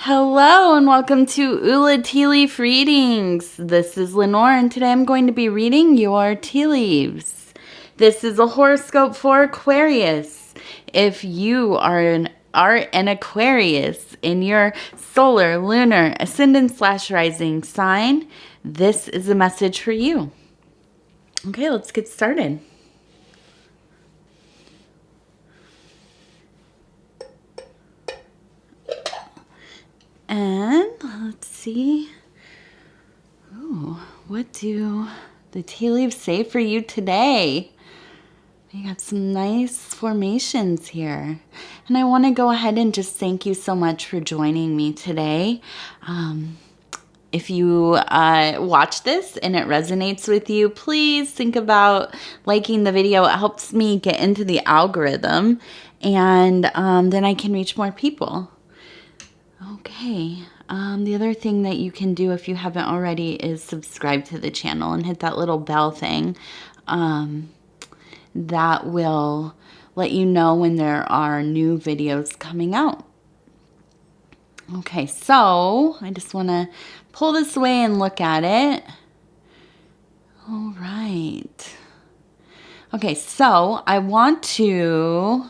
Hello and welcome to Ula Tea Leaf Readings. This is Lenor and today I'm going to be reading your tea leaves. This is a horoscope for Aquarius. If you are an Aquarius in your solar, lunar, ascendant/rising sign, this is a message for you. Okay, let's get started. And let's see. Oh, what do the tea leaves say for you today? We got some nice formations here. And I want to go ahead and just thank you so much for joining me today. If you watch this and it resonates with you, please think about liking the video. It helps me get into the algorithm and then I can reach more people. Okay, the other thing that you can do if you haven't already is subscribe to the channel and hit that little bell thing. That will let you know when there are new videos coming out. Okay, so I just want to pull this away and look at it. All right. Okay, so I want to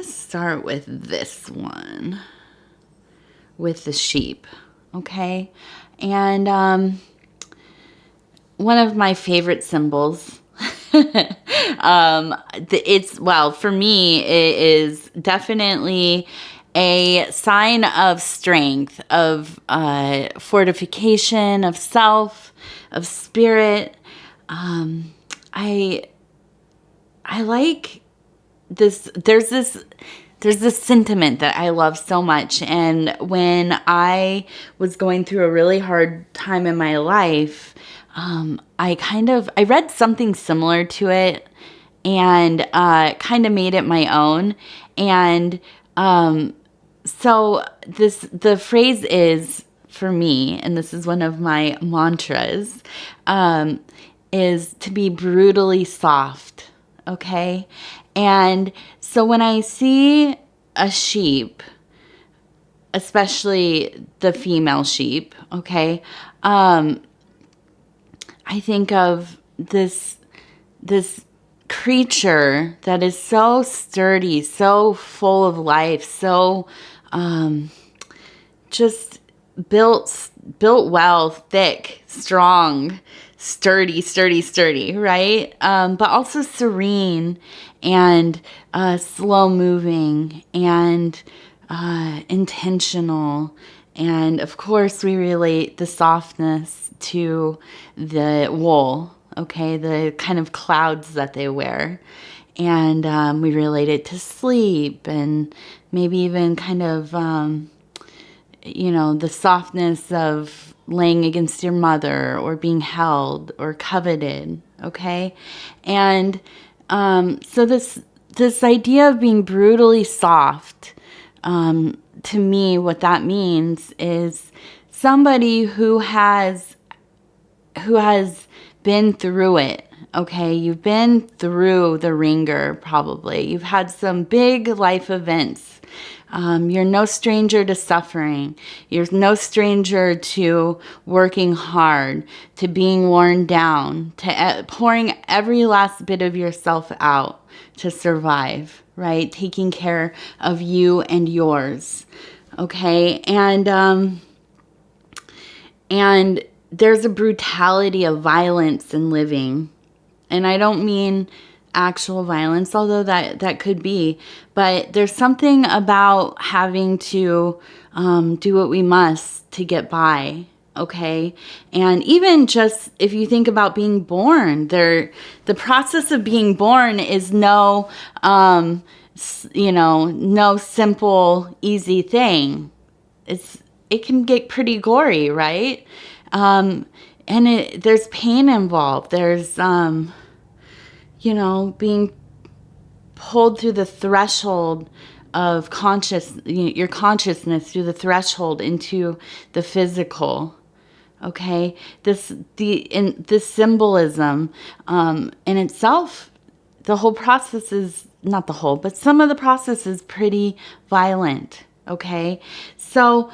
start with this one, with the sheep, okay? And one of my favorite symbols, for me, it is definitely a sign of strength, of fortification, of self, of spirit. I like this. There's this sentiment that I love so much, and when I was going through a really hard time in my life, I read something similar to it and kind of made it my own. And so the phrase is, for me, and this is one of my mantras, is to be brutally soft, okay? And so when I see a sheep, especially the female sheep, okay, I think of this creature that is so sturdy, so full of life, so just built well, thick, strong, sturdy, right? But also serene and slow moving and intentional. And of course, we relate the softness to the wool, okay? The kind of clouds that they wear. And we relate it to sleep and maybe even kind of, the softness of laying against your mother or being held or coveted, okay? And so this idea of being brutally soft, to me, what that means is somebody who has been through it, okay? You've been through the ringer, probably. You've had some big life events. You're no stranger to suffering. You're no stranger to working hard, to being worn down, to pouring every last bit of yourself out to survive, right? Taking care of you and yours, okay? And there's a brutality of violence in living. And I don't mean actual violence, although that could be. But there's something about having to do what we must to get by, okay? And even just if you think about being born, the process of being born is no simple, easy thing. It can get pretty gory, right? And there's pain involved. There's being pulled through the threshold of your consciousness, through the threshold into the physical. Okay, this symbolism in itself, the whole process is not the whole, but some of the process is pretty violent. Okay. So,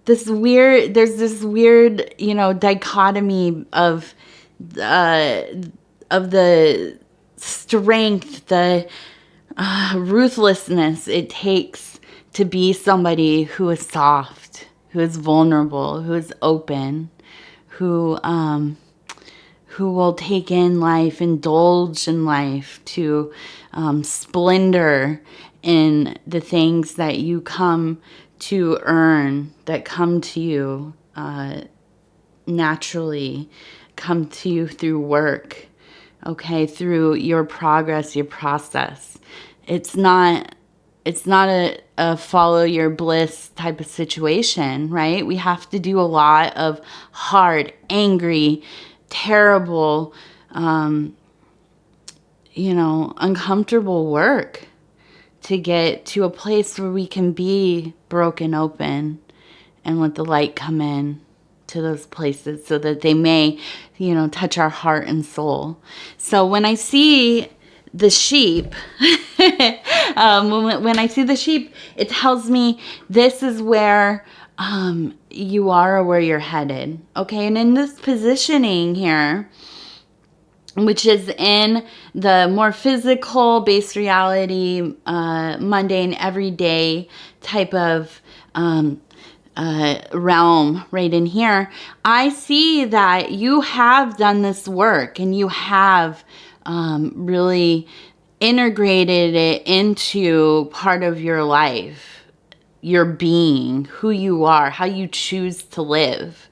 there's this weird, dichotomy uh, of the strength, the ruthlessness it takes to be somebody who is soft, who is vulnerable, who is open, who will take in life, indulge in life, to splendor in the things that you come to earn, that come to you naturally, come to you through work, okay, through your progress, your process. It's not a follow your bliss type of situation, right? We have to do a lot of hard, angry, terrible, uncomfortable work to get to a place where we can be broken open and let the light come in to those places so that they may, touch our heart and soul. So when I see the sheep, when I see the sheep, it tells me this is where you are, or where you're headed. Okay, and in this positioning here, which is in the more physical, base reality, mundane, everyday type of realm right in here, I see that you have done this work, and you have really integrated it into part of your life, your being, who you are, how you choose to live.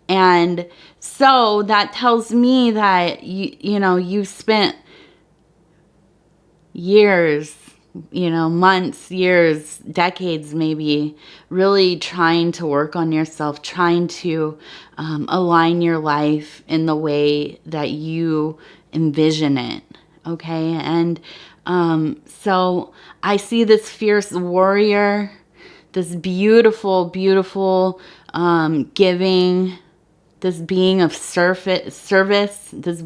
And so that tells me that you spent years, months, years, decades maybe, really trying to work on yourself, trying to align your life in the way that you envision it. Okay. And so I see this fierce warrior, this beautiful, beautiful giving, this being of service, this,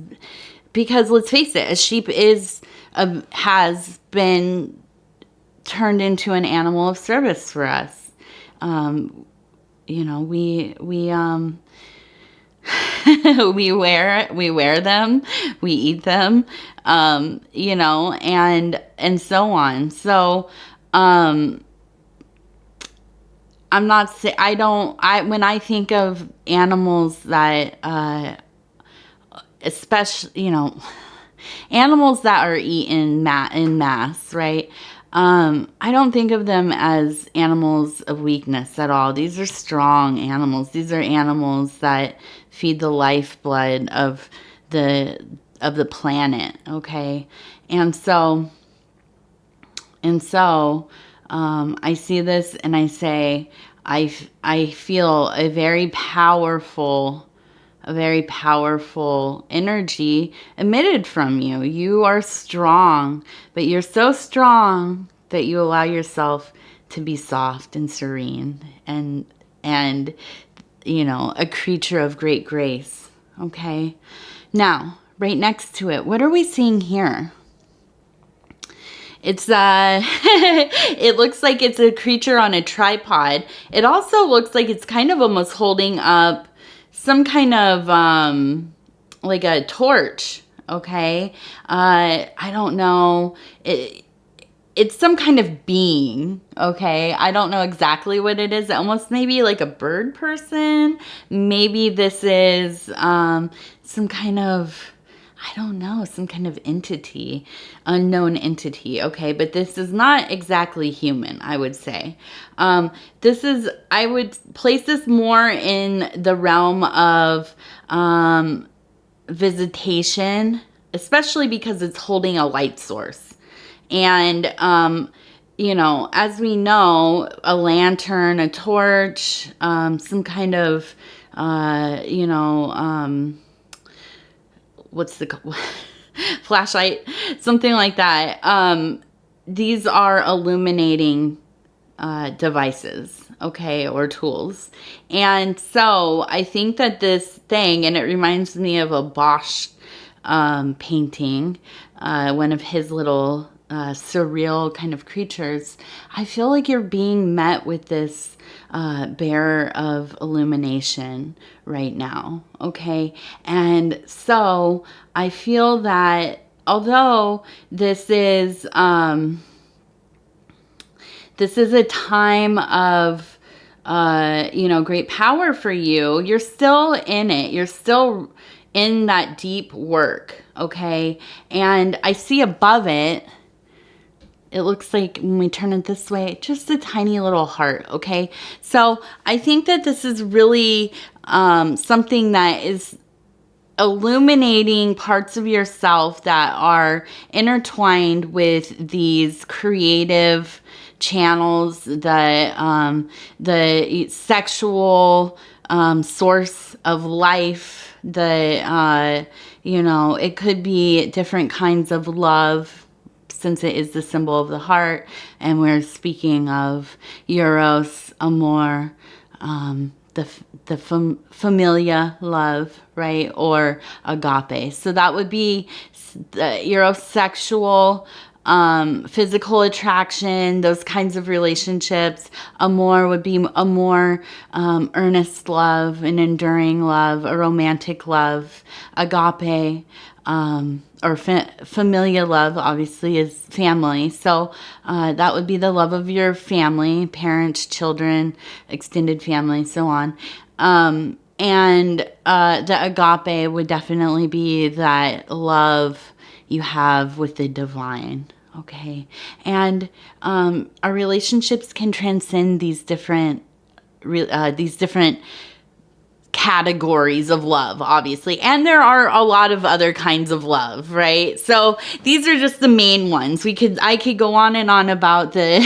because let's face it, a sheep has been turned into an animal of service for us. We we wear them, we eat them, and so on. So, I'm not saying, when I think of animals that, especially, animals that are eaten in mass, right? I don't think of them as animals of weakness at all. These are strong animals. These are animals that feed the lifeblood of the planet, okay? And so I see this and I say, I feel a very powerful energy emitted from you. You are strong, but you're so strong that you allow yourself to be soft and serene and a creature of great grace. Okay. Now, right next to it, what are we seeing here? It's it looks like it's a creature on a tripod. It also looks like it's kind of almost holding up some kind of like a torch. Okay. I don't know. It's some kind of being. Okay. I don't know exactly what it is. Almost maybe like a bird person. Maybe this is some kind of, I don't know, some kind of entity, unknown entity. Okay, but this is not exactly human, I would say. I would place this more in the realm of visitation, especially because it's holding a light source. And, as we know, a lantern, a torch, some kind of, what's the flashlight, something like that. These are illuminating devices, okay, or tools. And so I think that this thing, and it reminds me of a Bosch painting, one of his little surreal kind of creatures, I feel like you're being met with this bearer of illumination right now, okay? And so I feel that although this is a time of great power for you, you're still in it. You're still in that deep work, okay? And I see above it, it looks like when we turn it this way, just a tiny little heart, okay? So I think that this is really something that is illuminating parts of yourself that are intertwined with these creative channels, the sexual source of life, it could be different kinds of love, since it is the symbol of the heart, and we're speaking of Eros, Amor, the familia love, right? Or agape. So that would be the Eurosexual, physical attraction, those kinds of relationships. Amor would be a more earnest love, an enduring love, a romantic love. Agape, or familia love, obviously, is family. So that would be the love of your family, parents, children, extended family, so on. And the agape would definitely be that love you have with the divine, okay? And our relationships can transcend these different categories of love, obviously, and there are a lot of other kinds of love, right? So these are just the main ones. I could go on and on about the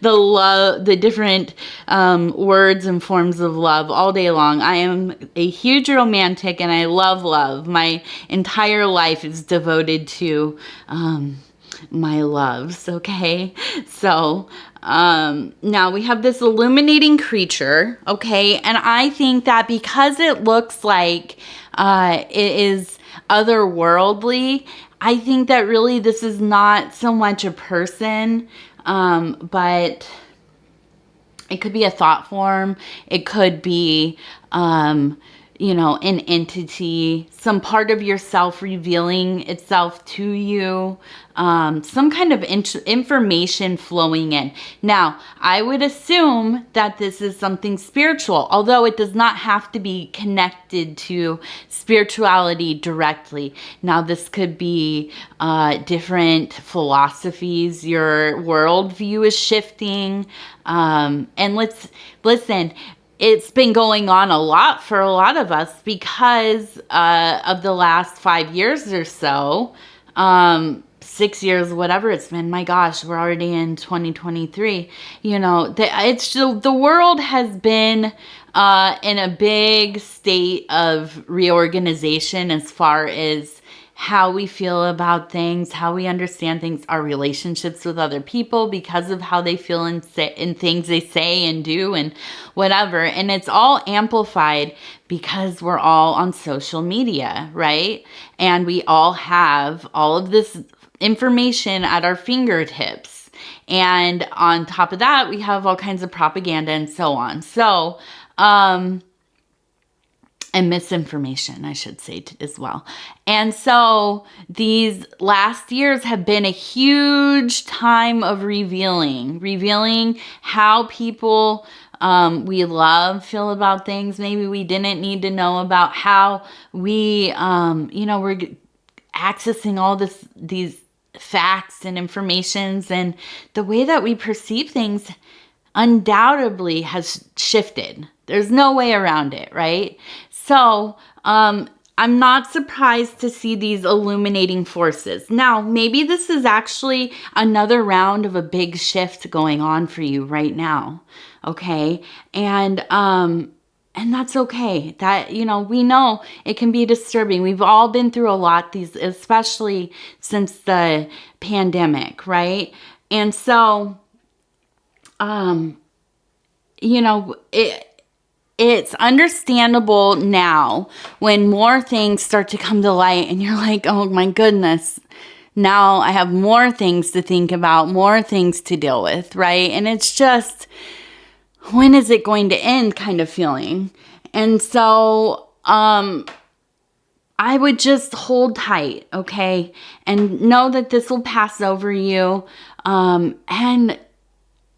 the different words and forms of love all day long. I am a huge romantic, and I love love. My entire life is devoted to my loves, okay? So now we have this illuminating creature, okay? And I think that because it looks like it is otherworldly, I think that really this is not so much a person, but it could be a thought form. It could be an entity, some part of yourself revealing itself to you, some kind of information flowing in. Now, I would assume that this is something spiritual, although it does not have to be connected to spirituality directly. Now, this could be different philosophies. Your worldview is shifting. And listen, it's been going on a lot for a lot of us because of the last 5 years or so, 6 years, whatever it's been. My gosh, we're already in 2023. The world has been in a big state of reorganization as far as how we feel about things, how we understand things, our relationships with other people because of how they feel in things they say and do and whatever. And it's all amplified because we're all on social media, right? And we all have all of this information at our fingertips. And on top of that, we have all kinds of propaganda and so on. So, and misinformation, I should say, as well. And so these last years have been a huge time of revealing how people we love feel about things maybe we didn't need to know about, how we, we're accessing all these facts and informations, and the way that we perceive things undoubtedly has shifted. There's no way around it, right? So, I'm not surprised to see these illuminating forces. Now, maybe this is actually another round of a big shift going on for you right now, okay? And that's okay. That, we know it can be disturbing. We've all been through a lot, especially since the pandemic, right? And so, it's understandable now when more things start to come to light and you're like, oh my goodness, now I have more things to think about, more things to deal with, right? And it's just, when is it going to end kind of feeling. And so, I would just hold tight, okay? And know that this will pass over you. And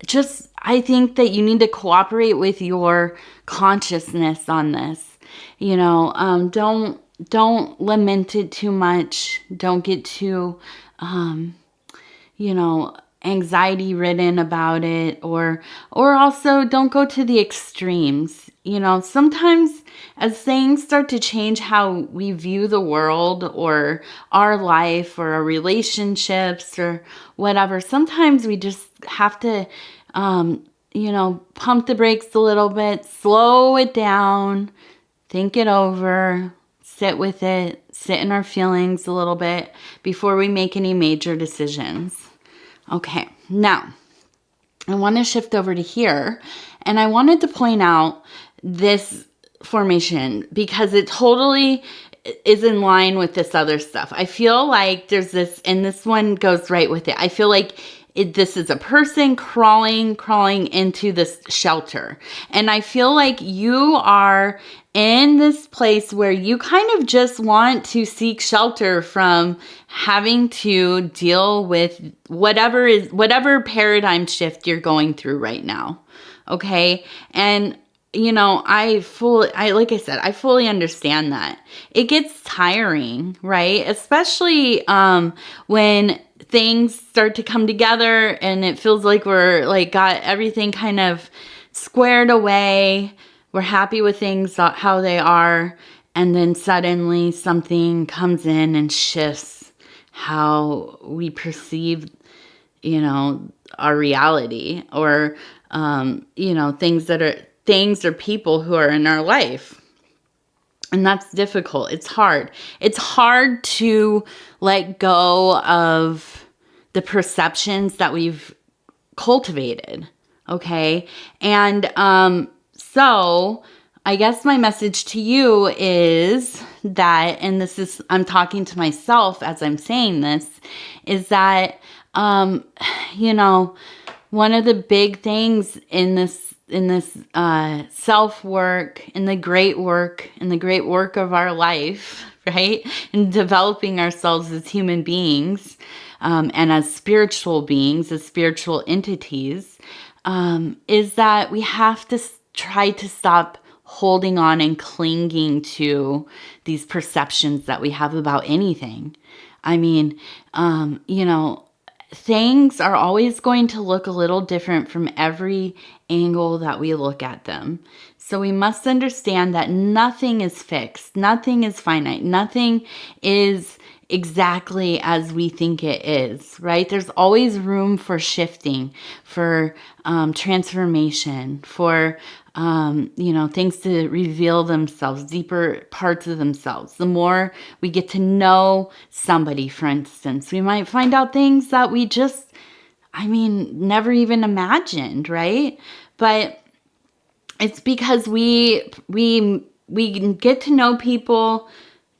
just, I think that you need to cooperate with your consciousness on this. You know, don't lament it too much. Don't get too, you know, anxiety ridden about it, or also don't go to the extremes. You know, sometimes as things start to change how we view the world or our life or our relationships or whatever, sometimes we just have to, you know, pump the brakes a little bit, slow it down, think it over, sit with it, sit in our feelings a little bit before we make any major decisions. Okay, now I want to shift over to here, and I wanted to point out this formation because it totally is in line with this other stuff. I feel like there's this, and this one goes right with it. I feel like this is a person crawling into this shelter. And I feel like you are in this place where you kind of just want to seek shelter from having to deal with whatever paradigm shift you're going through right now. Okay? And you know, like I said, I fully understand that. It gets tiring, right? Especially when things start to come together and it feels like we're like got everything kind of squared away. We're happy with things how they are, and then suddenly something comes in and shifts how we perceive, you know, our reality, or you know, things or people who are in our life. And that's difficult. It's hard. It's hard to let go of the perceptions that we've cultivated. Okay. And so I guess my message to you is that, and this is, I'm talking to myself as I'm saying this, is that, you know, one of the big things in this self-work, in the great work of our life, right? In developing ourselves as human beings, and as spiritual beings, as spiritual entities, is that we have to try to stop holding on and clinging to these perceptions that we have about anything. I mean, you know, things are always going to look a little different from every angle that we look at them. So we must understand that nothing is fixed, nothing is finite, nothing is exactly as we think it is, right? There's always room for shifting, for transformation, for you know, things to reveal themselves, deeper parts of themselves. The more we get to know somebody, for instance, we might find out things that we just, I mean, never even imagined, right? But it's because we get to know people,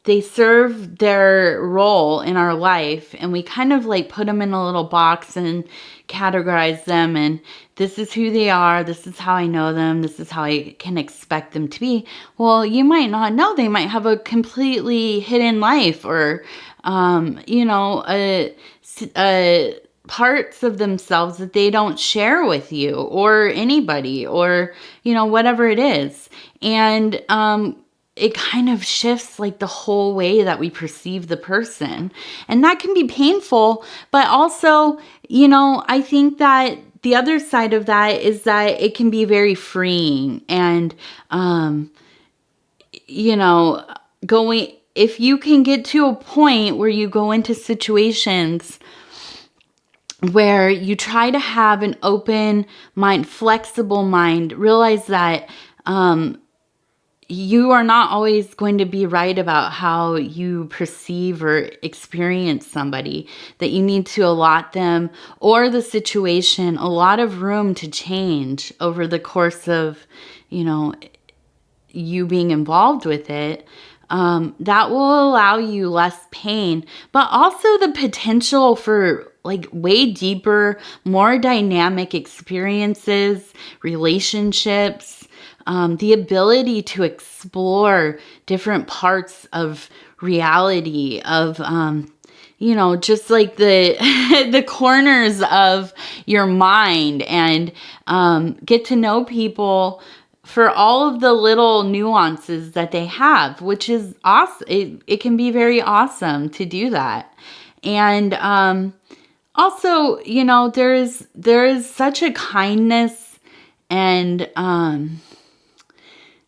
they serve their role in our life, and we kind of like put them in a little box and categorize them, and this is who they are, this is how I know them, this is how I can expect them to be. Well, you might not know, they might have a completely hidden life, or you know, parts of themselves that they don't share with you or anybody, or you know, whatever it is. And it kind of shifts like the whole way that we perceive the person. And that can be painful, but also, you know, I think that the other side of that is that it can be very freeing. And, you know, if you can get to a point where you go into situations where you try to have an open mind, flexible mind, realize that, you are not always going to be right about how you perceive or experience somebody, that you need to allot them or the situation a lot of room to change over the course of, you know, you being involved with it. that will allow you less pain, but also the potential for like way deeper, more dynamic experiences, relationships, the ability to explore different parts of reality, of, just like the the corners of your mind, and get to know people for all of the little nuances that they have, which is awesome. It can be very awesome to do that. And also, there is such a kindness and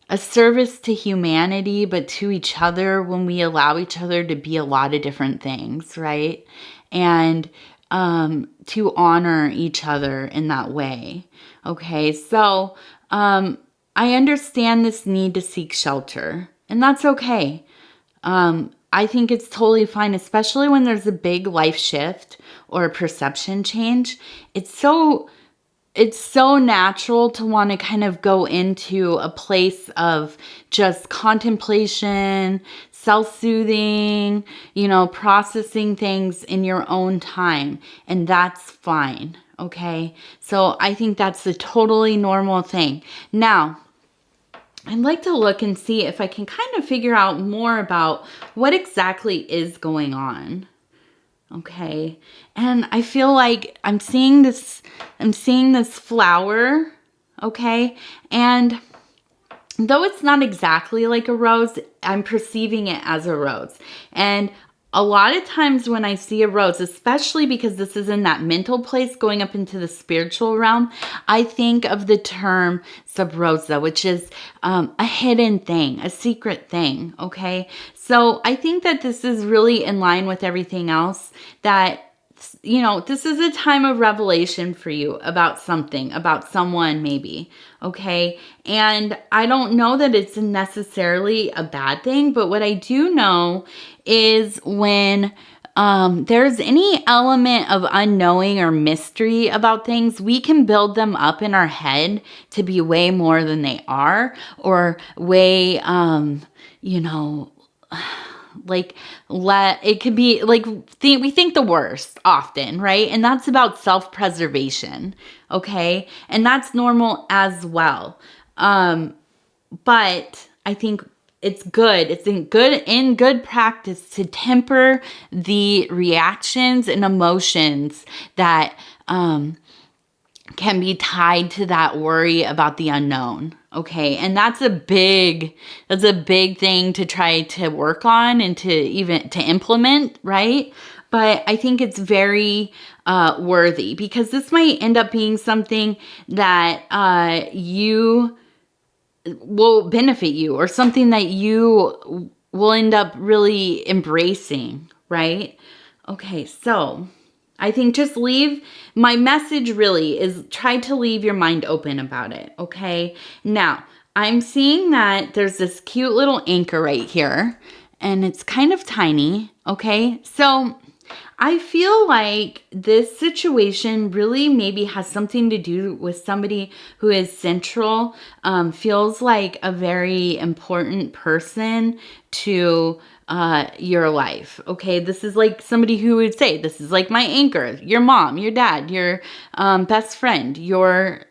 a service to humanity, but to each other, when we allow each other to be a lot of different things, right? And to honor each other in that way. Okay, so I understand this need to seek shelter, and that's okay. I think it's totally fine, especially when there's a big life shift or a perception change. It's so natural to want to kind of go into a place of just contemplation, self-soothing, processing things in your own time. And that's fine. Okay. So I think that's a totally normal thing. Now, I'd like to look and see if I can kind of figure out more about what exactly is going on. Okay. And I feel like I'm seeing this flower. Okay. And though it's not exactly like a rose, I'm perceiving it as a rose. And a lot of times when I see a rose, especially because this is in that mental place going up into the spiritual realm, I think of the term sub rosa, which is a hidden thing, a secret thing, okay? So I think that this is really in line with everything else, that this is a time of revelation for you about something, about someone maybe, okay? And I don't know that it's necessarily a bad thing, but what I do know is when there's any element of unknowing or mystery about things, we can build them up in our head to be way more than they are, or way, it could be like, we think the worst often, right? And that's about self-preservation, okay? And that's normal as well. But I think it's good. It's in good practice to temper the reactions and emotions that can be tied to that worry about the unknown. Okay. And that's a big thing to try to work on and to implement, right? But I think it's very worthy, because this might end up being something that you will benefit you, or something that you will end up really embracing, right? Okay, so I think just my message really is, try to leave your mind open about it, okay? Now, I'm seeing that there's this cute little anchor right here, and it's kind of tiny, okay? So I feel like this situation really maybe has something to do with somebody who is central, feels like a very important person to your life. Okay, this is like somebody who would say, this is like my anchor, your mom, your dad, your best friend, your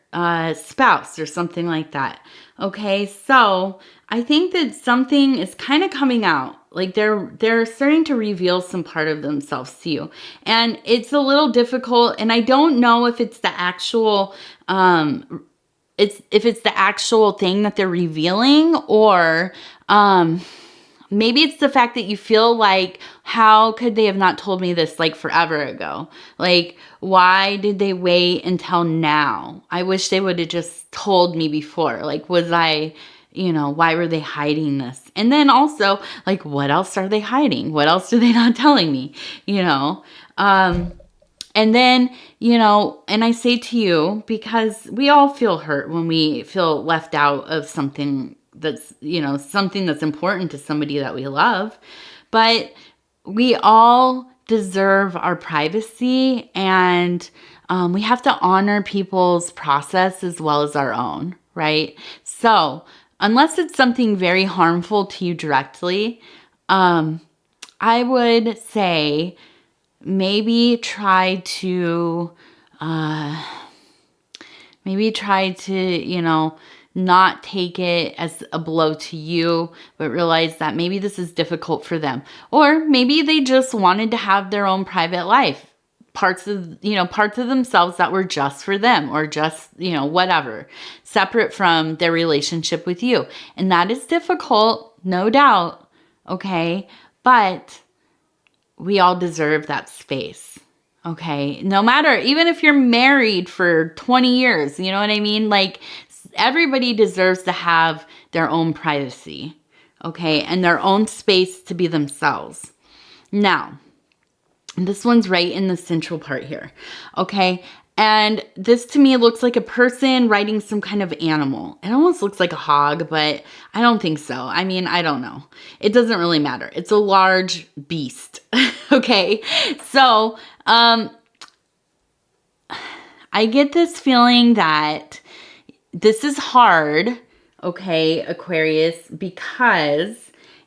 spouse, or something like that. Okay, so I think that something is kind of coming out. Like they're starting to reveal some part of themselves to you. And it's a little difficult, and I don't know if it's the actual if it's the actual thing that they're revealing, or maybe it's the fact that you feel like, how could they have not told me this like forever ago? Like, why did they wait until now? I wish they would have just told me before. Like, why were they hiding this? And then also, like, what else are they hiding? What else are they not telling me? And then, and I say to you, because we all feel hurt when we feel left out of something that's, something that's important to somebody that we love. But we all deserve our privacy, and we have to honor people's process as well as our own, right? So unless it's something very harmful to you directly, I would say maybe try to, not take it as a blow to you, but realize that maybe this is difficult for them. Or maybe they just wanted to have their own private life. Parts of themselves that were just for them, or just, whatever, separate from their relationship with you. And that is difficult, no doubt. Okay. But we all deserve that space. Okay. No matter, even if you're married for 20 years, you know what I mean? Like, everybody deserves to have their own privacy. Okay. And their own space to be themselves. Now, this one's right in the central part here. Okay. And this to me looks like a person riding some kind of animal. It almost looks like a hog, but I don't think so. I mean, I don't know. It doesn't really matter. It's a large beast. Okay. So, I get this feeling that this is hard. Okay, Aquarius, because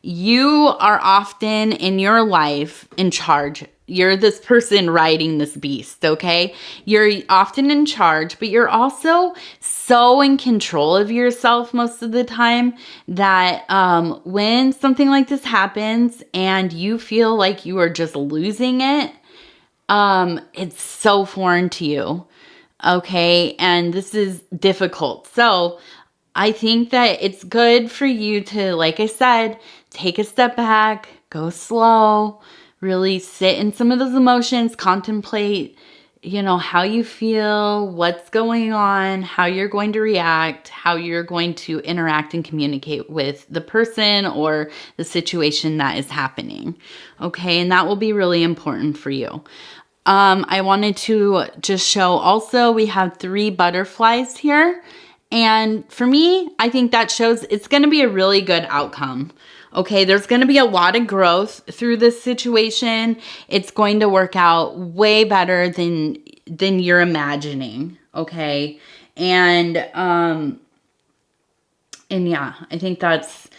you are often in your life in charge. You're this person riding this beast, okay? You're often in charge, but you're also so in control of yourself most of the time that when something like this happens and you feel like you are just losing it, it's so foreign to you, okay? And this is difficult. So I think that it's good for you to, like I said, take a step back, go slow, really sit in some of those emotions, contemplate, how you feel, what's going on, how you're going to react, how you're going to interact and communicate with the person or the situation that is happening. Okay, and that will be really important for you. I wanted to just show also we have 3 butterflies here. And for me, I think that shows it's going to be a really good outcome. Okay, there's going to be a lot of growth through this situation. It's going to work out way better than you're imagining. Okay, and yeah, I think that's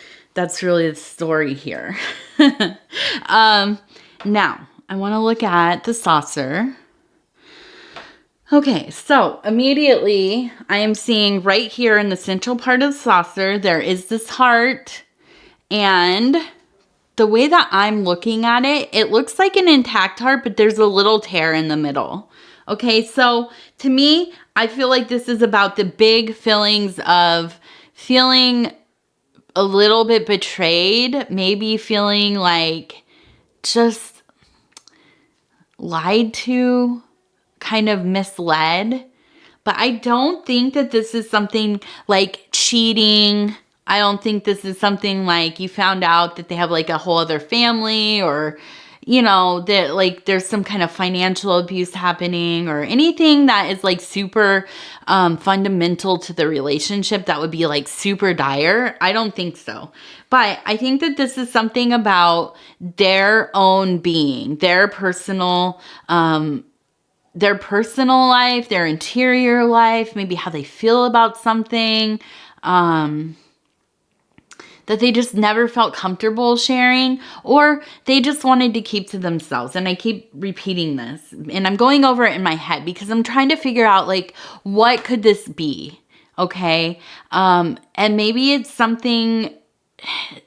really the story here. Now I want to look at the saucer. Okay, so immediately I am seeing right here in the central part of the saucer, there is this heart. And the way that I'm looking at it, it looks like an intact heart, but there's a little tear in the middle. Okay, so to me, I feel like this is about the big feelings of feeling a little bit betrayed, maybe feeling like just lied to, kind of misled. But I don't think that this is something like cheating. I don't think this is something like you found out that they have like a whole other family, or, that like there's some kind of financial abuse happening, or anything that is like super fundamental to the relationship that would be like super dire. I don't think so. But I think that this is something about their own being, their personal life, their interior life, maybe how they feel about something, that they just never felt comfortable sharing, or they just wanted to keep to themselves. And I keep repeating this, and I'm going over it in my head because I'm trying to figure out like, what could this be? Okay. And maybe it's something,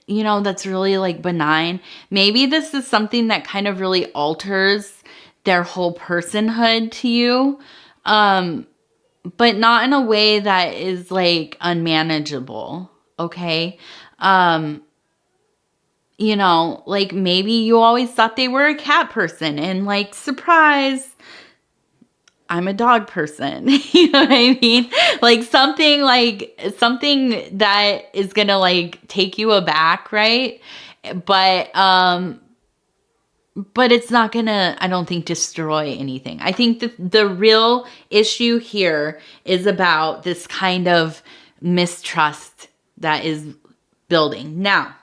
that's really like benign. Maybe this is something that kind of really alters their whole personhood to you. But not in a way that is like unmanageable. Okay. Like maybe you always thought they were a cat person, and like, surprise, I'm a dog person. You know what I mean? Like something that is gonna like take you aback, right? But it's not gonna, I don't think, destroy anything. I think that the real issue here is about this kind of mistrust that is building. Now,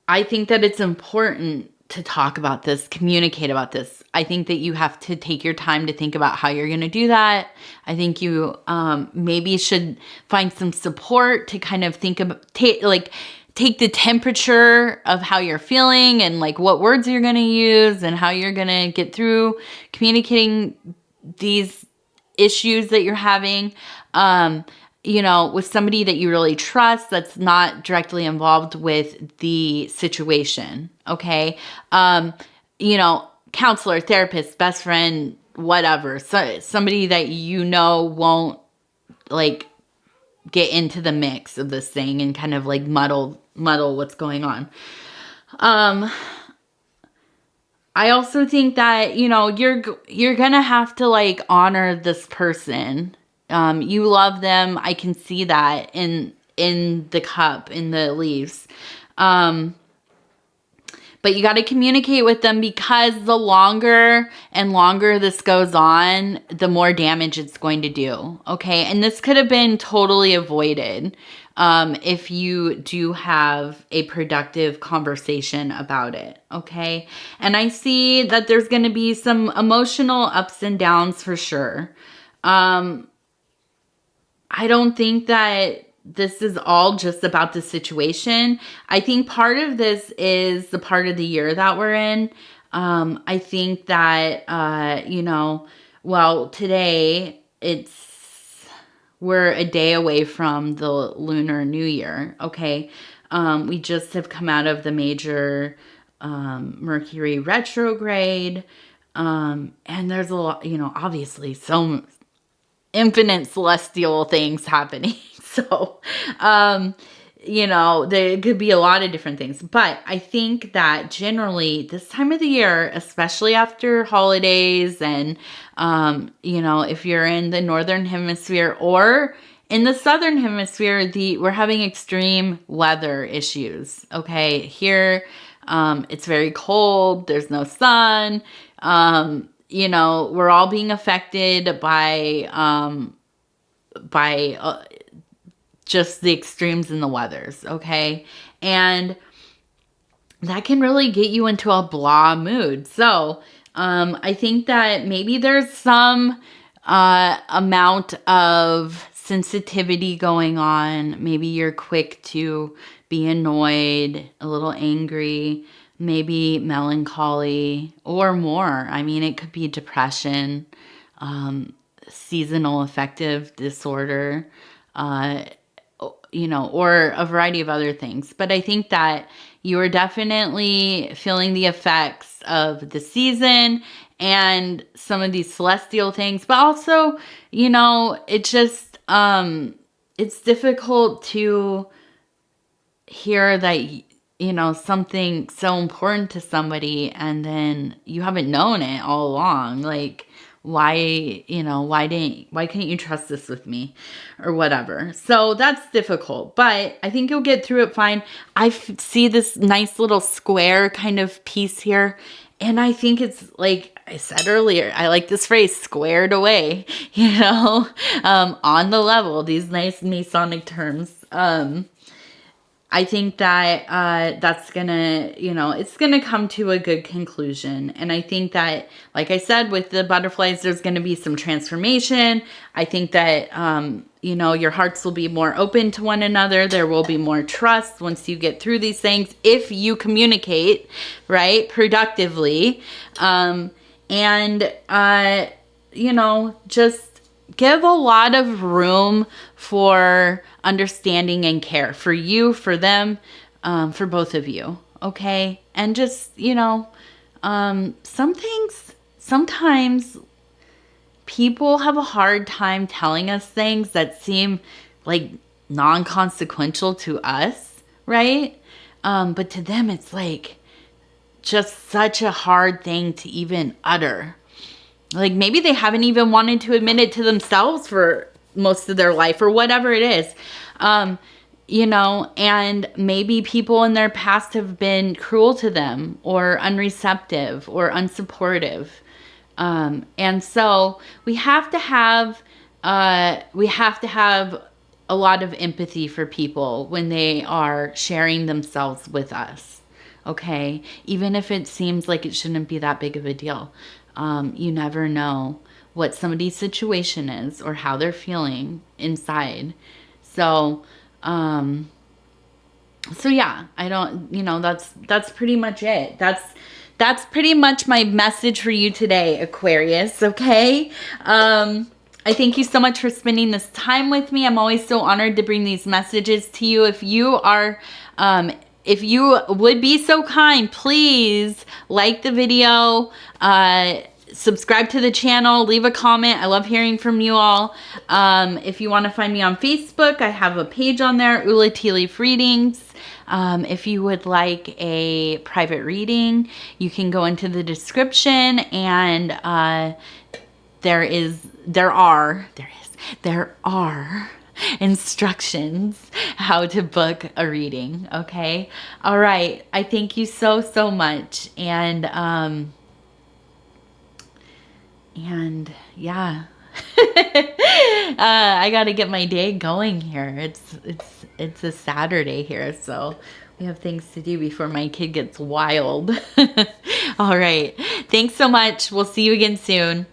I think that it's important to talk about this, communicate about this. I think that you have to take your time to think about how you're going to do that. I think you maybe should find some support to kind of think about, take the temperature of how you're feeling and like what words you're going to use and how you're going to get through communicating these issues that you're having. With somebody that you really trust that's not directly involved with the situation, okay? Counselor, therapist, best friend, whatever. So, somebody that won't, like, get into the mix of this thing and kind of, like, muddle what's going on. I also think that, you're gonna have to, like, honor this person. You love them. I can see that in the cup, in the leaves. But you got to communicate with them, because the longer and longer this goes on, the more damage it's going to do. Okay. And this could have been totally avoided if you do have a productive conversation about it. Okay. And I see that there's going to be some emotional ups and downs for sure. I don't think that this is all just about the situation. I think part of this is the part of the year that we're in. I think that, today we're a day away from the Lunar New Year. Okay. We just have come out of the major Mercury retrograde. And there's a lot, obviously so infinite celestial things happening. So, there could be a lot of different things. But I think that generally this time of the year, especially after holidays and, if you're in the Northern Hemisphere or in the Southern Hemisphere, we're having extreme weather issues. Okay. Here, it's very cold. There's no sun. We're all being affected by just the extremes in the weathers, okay? And that can really get you into a blah mood. So I think that maybe there's some amount of sensitivity going on. Maybe you're quick to be annoyed, a little angry, maybe melancholy, or more. I mean, it could be depression, seasonal affective disorder, or a variety of other things. But I think that you are definitely feeling the effects of the season and some of these celestial things. But also, it just, it's difficult to hear that, something so important to somebody and then you haven't known it all along. Like, why couldn't you trust this with me or whatever? So that's difficult, but I think you'll get through it fine. I see this nice little square kind of piece here. And I think it's like I said earlier, I like this phrase, squared away, on the level, these nice Masonic terms. I think that that's gonna, it's gonna come to a good conclusion. And I think that, like I said, with the butterflies, there's gonna be some transformation. I think that, your hearts will be more open to one another. There will be more trust once you get through these things, if you communicate, right, productively. Just give a lot of room for understanding and care for you, for them, for both of you. Okay. And just, sometimes people have a hard time telling us things that seem like non-consequential to us. Right. But to them, it's like just such a hard thing to even utter. Like maybe they haven't even wanted to admit it to themselves for most of their life or whatever it is. And maybe people in their past have been cruel to them or unreceptive or unsupportive. And so we have to have a lot of empathy for people when they are sharing themselves with us. okay? Even if it seems like it shouldn't be that big of a deal. You never know what somebody's situation is or how they're feeling inside. So, so yeah, I don't, you know, that's pretty much it. That's pretty much my message for you today, Aquarius, okay? I thank you so much for spending this time with me. I'm always so honored to bring these messages to you. If you are, if you would be so kind, please like the video, subscribe to the channel, leave a comment. I love hearing from you all. If you want to find me on Facebook, I have a page on there, Ula Tea Leaf Readings. If you would like a private reading, you can go into the description, and there are instructions how to book a reading. Okay. All right. I thank you so, so much. And yeah, I got to get my day going here. It's a Saturday here, so we have things to do before my kid gets wild. All right. Thanks so much. We'll see you again soon.